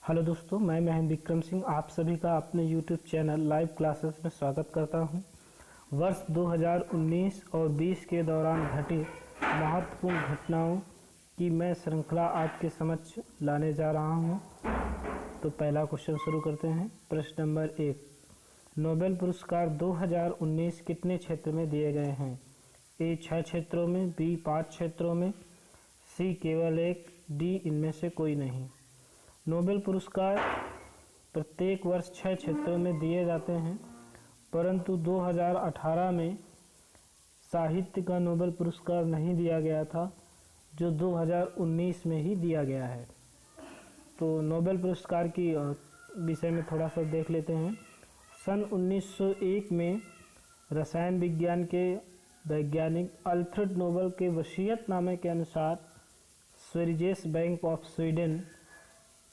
Hello दोस्तों, मैं महेंद्र विक्रम सिंह आप सभी का अपने यूट्यूब चैनल लाइव क्लासेस में स्वागत करता हूं। वर्ष 2019 और 20 के दौरान घटे महत्वपूर्ण घटनाओं की मैं श्रृंखला आपके समक्ष लाने जा रहा हूं। तो पहला क्वेश्चन शुरू करते हैं। प्रश्न नंबर 1, नोबेल पुरस्कार 2019 कितने क्षेत्र में दिए गए हैं? ए 6 क्षेत्रों में, बी 5 क्षेत्रों में, सी केवल 1, डी इनमें से कोई नहीं। नोबेल पुरस्कार प्रत्येक वर्ष 6 क्षेत्रों में दिए जाते हैं, परंतु 2018 में साहित्य का नोबेल पुरस्कार नहीं दिया गया था, जो 2019 में ही दिया गया है। तो नोबेल पुरस्कार की विषय में थोड़ा सा देख लेते हैं। सन 1901 में रसायन विज्ञान के वैज्ञानिक अल्फ्रेड नोबेल के वसीयतनामे के अनुसार स्वेरिजेस बैंक ऑफ स्वीडन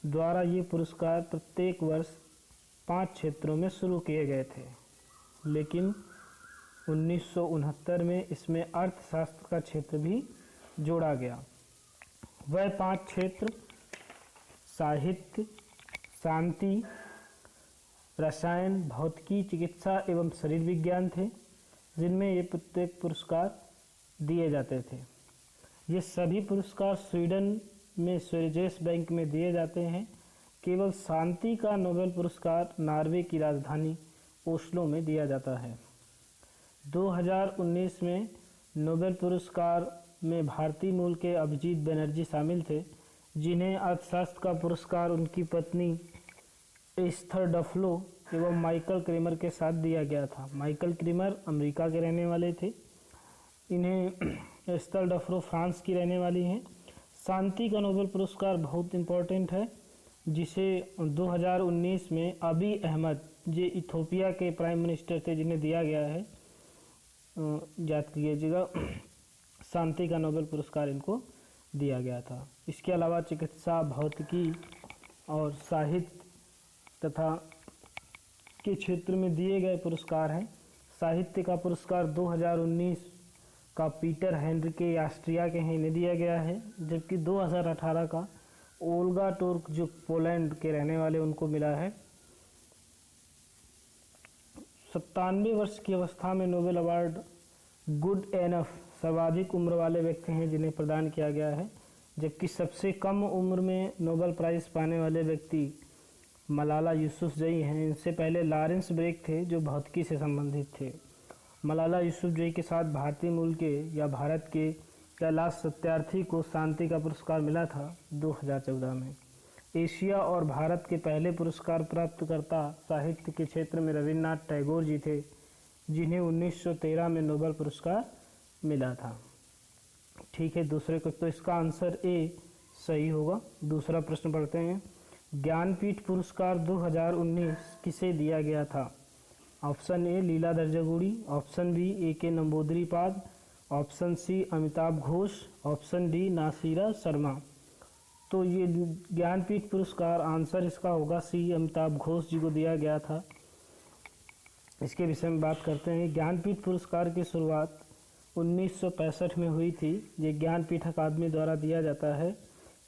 द्वारा ये पुरस्कार प्रत्येक वर्ष 5 क्षेत्रों में शुरू किए गए थे, लेकिन 1969 में इसमें अर्थशास्त्र का क्षेत्र भी जोड़ा गया। वह 5 क्षेत्र साहित्य, शांति, रसायन, भौतिकी, चिकित्सा एवं शरीर विज्ञान थे, जिनमें ये प्रत्येक पुरस्कार दिए जाते थे। ये सभी पुरस्कार स्वीडन में स्वेरिजेस बैंक में दिए जाते हैं। केवल शांति का नोबेल पुरस्कार नॉर्वे की राजधानी ओस्लो में दिया जाता है। 2019 में नोबेल पुरस्कार में भारतीय मूल के अभिजीत बनर्जी शामिल थे, जिन्हें अर्थशास्त्र का पुरस्कार उनकी पत्नी एस्थर डफलो एवं माइकल क्रेमर के साथ दिया गया था। माइकल क्रेमर अमेरिका के रहने वाले थे, इन्हें एस्थर डफलो फ्रांस की रहने वाली हैं। शांति का नोबेल पुरस्कार बहुत इम्पोर्टेंट है, जिसे 2019 में अबी अहमद, जो इथोपिया के प्राइम मिनिस्टर थे, जिन्हें दिया गया है, याद कीजिएगा, शांति का नोबेल पुरस्कार इनको दिया गया था। इसके अलावा चिकित्सा, भौतिकी और साहित्य तथा के क्षेत्र में दिए गए पुरस्कार हैं। साहित्य का पुरस्कार 2019 का पीटर हेनरिके ऑस्ट्रिया के हैं, इन्हें दिया गया है, जबकि 2018 का ओल्गा टोर्क, जो पोलैंड के रहने वाले, उनको मिला है। 97 वर्ष की अवस्था में नोबेल अवार्ड गुड एनफ सर्वाधिक उम्र वाले व्यक्ति हैं, जिन्हें प्रदान किया गया है, जबकि सबसे कम उम्र में नोबेल प्राइज़ पाने वाले व्यक्ति मलाला यूसुफजई हैं। इनसे पहले लॉरेंस ब्रेक थे, जो भौतिकी से संबंधित थे। मलाला यूसुफजई के साथ भारतीय मूल के या भारत के कैलाश सत्यार्थी को शांति का पुरस्कार मिला था 2014 में। एशिया और भारत के पहले पुरस्कार प्राप्तकर्ता साहित्य के क्षेत्र में रविन्द्रनाथ टैगोर जी थे, जिन्हें 1913 में नोबेल पुरस्कार मिला था। ठीक है, दूसरे को, तो इसका आंसर ए सही होगा। दूसरा प्रश्न पढ़ते हैं। ज्ञानपीठ पुरस्कार 2019 किसे दिया गया था? Option A Leela Darjaguri, option B A K Namboodiripad, option C Amitabh Ghosh, option D Nasira Sharma. तो ये ज्ञानपीठ पुरस्कार, आंसर इसका होगा सी, अमिताभ घोष जी को दिया गया था। इसके विषय में बात करते हैं। ज्ञानपीठ पुरस्कार की शुरुआत 1965 में हुई थी। ये ज्ञानपीठ अकादमी द्वारा दिया जाता है,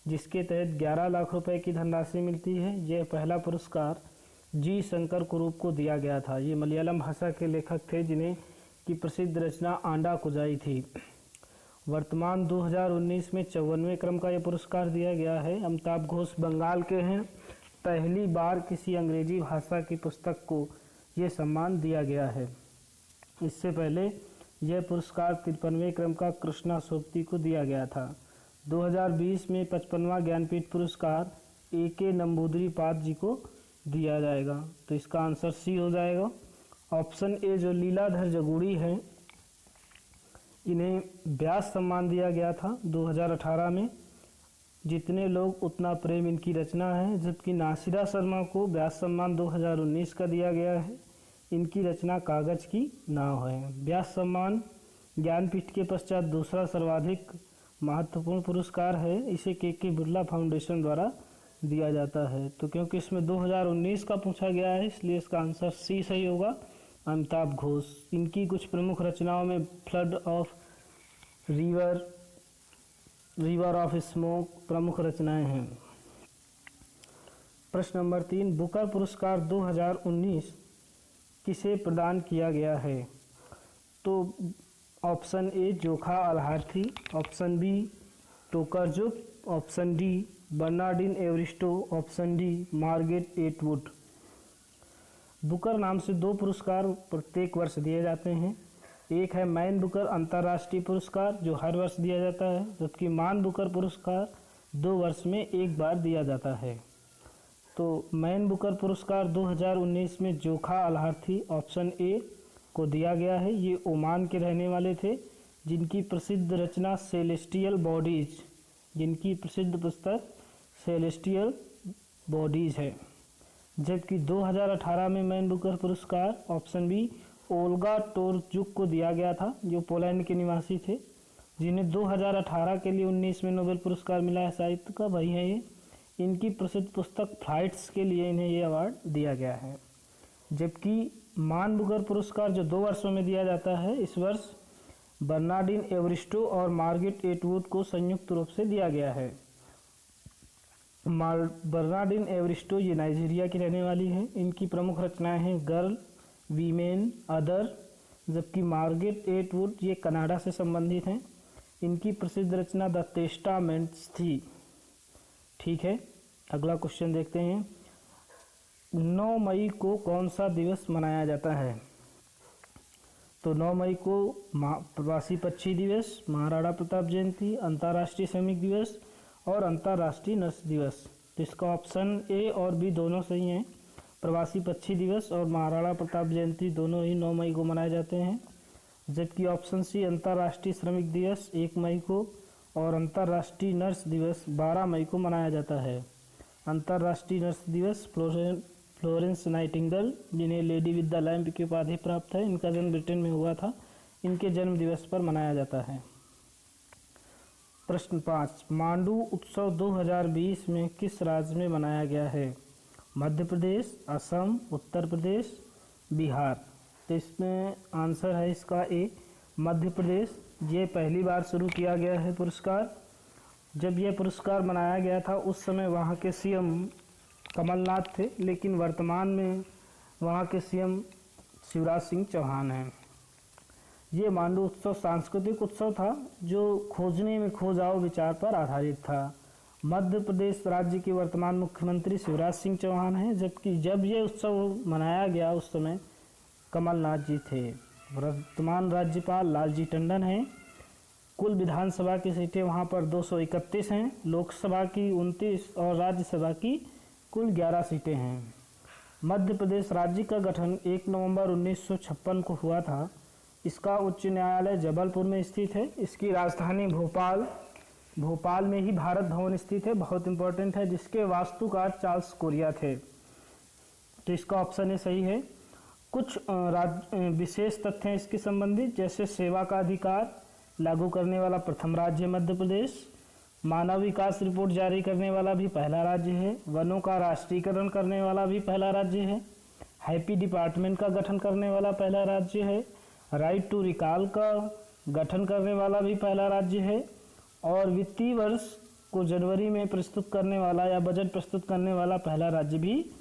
जिसके तहत 11 लाख रुपए की धनराशि मिलती है। यह पहला पुरस्कार जी शंकर कुरूप को दिया गया था। ये मलयालम भाषा के लेखक थे, जिन्हें की प्रसिद्ध रचना आंडा कुजाई थी। वर्तमान 2019 में 54वें क्रम का यह पुरस्कार दिया गया है। अमिताभ घोष बंगाल के हैं। पहली बार किसी अंग्रेजी भाषा की पुस्तक को ये सम्मान दिया गया है। इससे पहले यह पुरस्कार 53वें क्रम का कृष्णा सोबती को दिया गया था। 2020 में 55वां ज्ञानपीठ पुरस्कार ए के नंबूदरीपाद जी को दिया जाएगा। तो इसका आंसर सी हो जाएगा। ऑप्शन ए जो लीलाधर जगुड़ी हैं, इन्हें व्यास सम्मान दिया गया था 2018 में। जितने लोग उतना प्रेम इनकी रचना है, जबकि नासिरा शर्मा को व्यास सम्मान 2019 का दिया गया है। इनकी रचना कागज की नाव है। व्यास सम्मान ज्ञानपीठ के पश्चात दूसरा सर्वाधिक महत्वपूर्ण पुरस्कार है। इसे के बिरला फाउंडेशन द्वारा दिया जाता है। तो क्योंकि इसमें 2019 का पूछा गया है, इसलिए इसका आंसर सी सही होगा, अमिताभ घोष। इनकी कुछ प्रमुख रचनाओं में flood of river of smoke प्रमुख रचनाएं हैं। प्रश्न नंबर 3, बुकर पुरस्कार 2019 किसे प्रदान किया गया है? तो option A Jokha Alharthi, option B Tokarczuk, option D Bernardine Evaristo, option D Margaret Atwood. Booker नाम से 2 पुरस्कार प्रत्येक वर्ष दिए जाते हैं। एक है मैन बुकर अंतर्राष्ट्रीय पुरस्कार जो हर वर्ष दिया जाता है, जबकि मान बुकर पुरस्कार 2 वर्ष में एक बार दिया जाता है। तो मैन बुकर पुरस्कार 2019 में जोखा अल्हार्थी ऑप्शन ए को दिया गया है। ये ओमान के रहने वाले थे जिनकी प्रसिद्ध रचना सेलेस्टियल बॉडीज, जिनकी प्रसिद्ध पुस्तक सेलेस्टियल बॉडीज है। जबकि 2018 में मैन बुकर पुरस्कार ऑप्शन बी ओल्गा टोरचुक को दिया गया था जो पोलैंड के निवासी थे, जिन्हें 2018 के लिए 19 में नोबेल पुरस्कार मिला है साहित्य का, वही है ये। इनकी प्रसिद्ध पुस्तक फ्लाइट्स के लिए इन्हें ये अवार्ड दिया गया है। जबकि मान बुकर पुरस्कार जो 2 वर्षों में दिया जाता है, इस वर्ष बर्नार्डिन एवरिस्टो और मार्गरेट एटवुड को संयुक्त रूप से दिया गया है। बर्नार्डिन एवरिस्टो ये नाइजीरिया की रहने वाली है। इनकी प्रमुख रचनाएं हैं गर्ल, वीमेन, अदर, जबकि मार्गरेट एटवुड ये कनाडा से संबंधित हैं। इनकी प्रसिद्ध रचना द टेस्टामेंट्स थी। ठीक है, अगला क्वेश्चन देखते हैं। 9 मई को कौन सा दिवस मनाया जाता है? तो 9 मई को प्रवासी पक्षी दिवस, महाराणा प्रताप जयंती, अंतर्राष्ट्रीय श्रमिक दिवस और अंतर्राष्ट्रीय नर्स दिवस। तो इसका ऑप्शन ए और बी दोनों सही हैं। प्रवासी पक्षी दिवस और महाराणा प्रताप जयंती दोनों ही 9 मई को मनाए जाते हैं। जबकि ऑप्शन सी अंतर्राष्ट्रीय श्रमिक दिवस 1 मई को और अंतर्राष्ट्रीय नर्स दिवस 12 मई को मनाया जाता है। अंतर्राष्ट्रीय नर्स दिवस फ्लोरेंस नाइटिंगेल, जिन्हें लेडी विद द लैम्प की उपाधि प्राप्त है, इनका जन्म ब्रिटेन में हुआ था, इनके जन्म दिवस पर मनाया जाता है। प्रश्न 5, मांडू उत्सव 2020 में किस राज्य में मनाया गया है? मध्य प्रदेश, असम, उत्तर प्रदेश, बिहार। तो इसमें आंसर है इसका ए मध्य प्रदेश। ये पहली बार शुरू किया गया है पुरस्कार। जब यह पुरस्कार मनाया गया था उस समय वहाँ के सीएम कमलनाथ थे, लेकिन वर्तमान में वहाँ के सीएम शिवराज सिंह चौहान हैं। ये मांडू उत्सव सांस्कृतिक उत्सव था जो खोजने में खो जाओ विचार पर आधारित था। मध्य प्रदेश राज्य के वर्तमान मुख्यमंत्री शिवराज सिंह चौहान हैं, जबकि जब ये उत्सव मनाया गया उस समय कमलनाथ जी थे। वर्तमान राज्यपाल लालजी टंडन हैं। कुल विधानसभा की सीटें वहाँ पर 231 हैं, लोकसभा की 29 और राज्यसभा की कुल 11 सीटें हैं। मध्य प्रदेश राज्य का गठन 1 नवंबर 1956 को हुआ था। इसका उच्च न्यायालय जबलपुर में स्थित है। इसकी राजधानी भोपाल में ही भारत भवन स्थित है, बहुत इंपॉर्टेंट है, जिसके वास्तुकार चार्ल्स कोरिया थे। तो इसका ऑप्शन ए सही है। कुछ विशेष तथ्य हैं इसके संबंधित, जैसे सेवा का अधिकार लागू करने वाला प्रथम राज्य मध्य प्रदेश, मानव विकास रिपोर्ट जारी करने वाला भी पहला राज्य है, वनों का राष्ट्रीयकरण करने वाला भी पहला राज्य है, हैप्पी डिपार्टमेंट का गठन करने वाला पहला राज्य है, राइट टू रिकॉल का गठन करने वाला भी पहला राज्य है, और वित्तीय वर्ष को जनवरी में प्रस्तुत करने वाला या बजट प्रस्तुत करने वाला पहला राज्य भी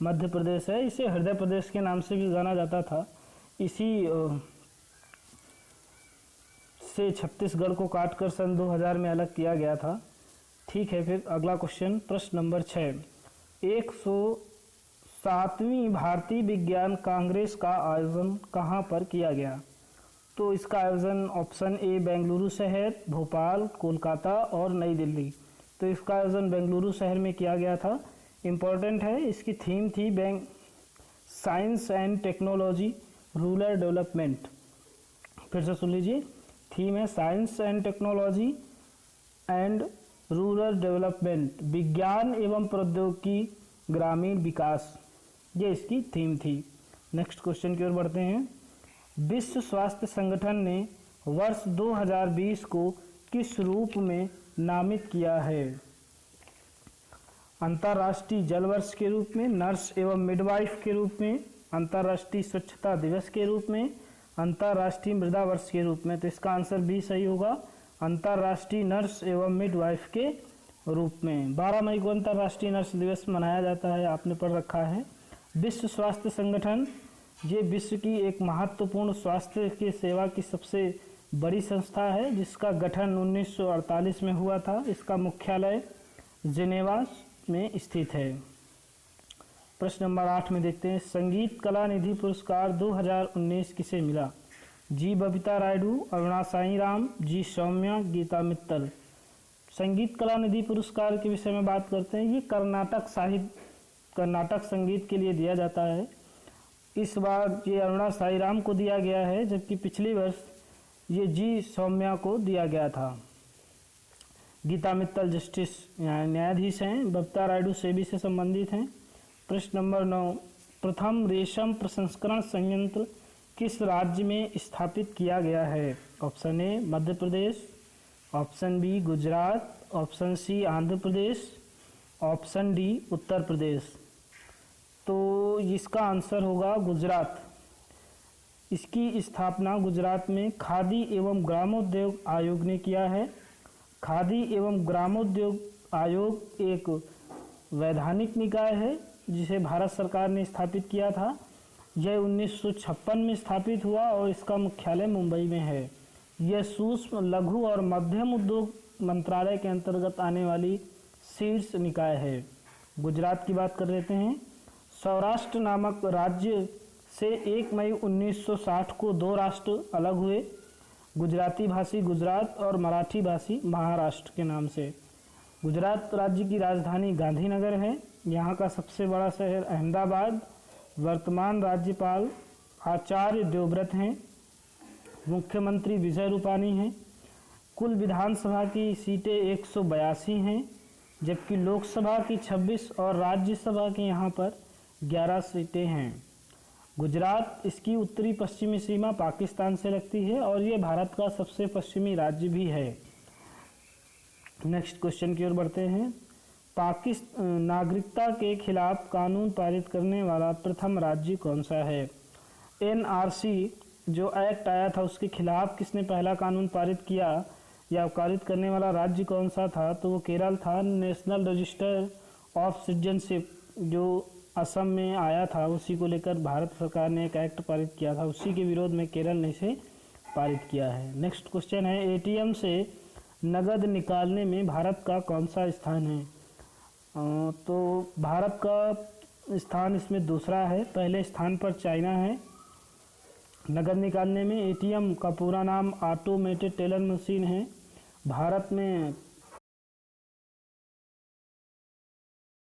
मध्य प्रदेश है। इसे हृदय प्रदेश के नाम से भी जाना जाता था। इसी से छत्तीसगढ़ को काटकर सन 2000 में अलग किया गया था। ठीक है, फिर अगला क्वेश्चन, प्रश्न नंबर 6, 107वीं भारतीय विज्ञान कांग्रेस का आयोजन कहाँ पर किया गया? तो इसका आयोजन ऑप्शन ए बेंगलुरु शहर, भोपाल, कोलकाता और नई दिल्ली। तो इसका आयोजन बेंगलुरु शहर में किया गया था। इम्पोर्टेंट है, इसकी थीम थी science and technology rural development. फिर से सुन लीजिए, थीम है science and technology and rural development, विज्ञान एवं प्रौद्योगिकी ग्रामीण विकास, ये इसकी थीम थी। नेक्स्ट क्वेश्चन की ओर बढ़ते हैं। विश्व स्वास्थ्य संगठन ने वर्ष 2020 को किस रूप में नामित किया है? अंतर्राष्ट्रीय जल वर्ष के रूप में, नर्स एवं मिडवाइफ के रूप में, अंतर्राष्ट्रीय स्वच्छता दिवस के रूप में, अंतर्राष्ट्रीय मृदा वर्ष के रूप में। तो इसका आंसर बी सही होगा, अंतर्राष्ट्रीय नर्स एवं मिडवाइफ के रूप में। 12 मई को अंतर्राष्ट्रीय नर्स दिवस मनाया जाता है, आपने पढ़ रखा है। विश्व स्वास्थ्य संगठन, ये विश्व की एक महत्वपूर्ण स्वास्थ्य की सेवा की सबसे बड़ी संस्था है, जिसका गठन 1948 में हुआ था। इसका मुख्यालय जिनेवा में स्थित है। प्रश्न नंबर 8 में देखते हैं, संगीत कला निधि पुरस्कार 2019 किसे मिला? जी बबीता रायडू, अरुणा साई राम, जी सौम्या, गीता मित्तल। संगीत कला निधि पुरस्कार के विषय में बात करते हैं। ये कर्नाटक संगीत के लिए दिया जाता है। इस बार ये अरुणा साई राम को दिया गया है, जबकि पिछले वर्ष ये जी सौम्या को दिया गया था। गीता मित्तल जस्टिस न्यायाधीश हैं। बबीता रायडू सेबी से संबंधित हैं। प्रश्न नंबर 9, प्रथम रेशम प्रसंस्करण संयंत्र किस राज्य में स्थापित किया गया है? Option A Madhya Pradesh, option B Gujarat, option C Andhra Pradesh, option D Uttar Pradesh. तो इसका आंसर होगा गुजरात। इसकी स्थापना गुजरात में खादी एवं ग्रामोद्योग आयोग ने किया है। खादी एवं ग्रामोद्योग आयोग एक वैधानिक निकाय है जिसे भारत सरकार ने स्थापित किया था। यह 1956 में स्थापित हुआ और इसका मुख्यालय मुंबई में है। यह सूक्ष्म, लघु और मध्यम उद्योग मंत्रालय के अंतर्गत आने वाली शीर्ष निकाय है। गुजरात की बात कर लेते हैं। सौराष्ट्र नामक राज्य से 1 मई 1960 को 2 राष्ट्र अलग हुए, गुजराती भाषी गुजरात और मराठी भाषी महाराष्ट्र के नाम से। गुजरात राज्य की राजधानी गांधीनगर है। यहाँ का सबसे बड़ा शहर अहमदाबाद। वर्तमान राज्यपाल आचार्य देवव्रत हैं। मुख्यमंत्री विजय रूपानी हैं। कुल विधानसभा की सीटें 182 हैं, जबकि लोकसभा की 26 और राज्यसभा की यहाँ पर 11 सीटें हैं। गुजरात, इसकी उत्तरी पश्चिमी सीमा पाकिस्तान से लगती है और ये भारत का सबसे पश्चिमी राज्य भी है। नेक्स्ट क्वेश्चन की ओर बढ़ते हैं। नागरिकता के खिलाफ कानून पारित करने वाला प्रथम राज्य कौन सा है? एनआरसी जो एक्ट आया था उसके खिलाफ किसने पहला कानून पारित किया या पारित करने वाला राज्य कौन सा था? तो वो केरल था। नेशनल रजिस्टर ऑफ सिटीजनशिप जो असम में आया था, उसी को लेकर भारत सरकार ने एक एक्ट पारित किया था। उसी के विरोध में केरल ने इसे पारित किया है। नेक्स्ट क्वेश्चन है, एटीएम से नगद निकालने में भारत का कौन सा स्थान है? तो भारत का स्थान इसमें दूसरा है। पहले स्थान पर चाइना है नगद निकालने में। एटीएम का पूरा नाम ऑटोमेटेड टेलर मशीन है। भारत में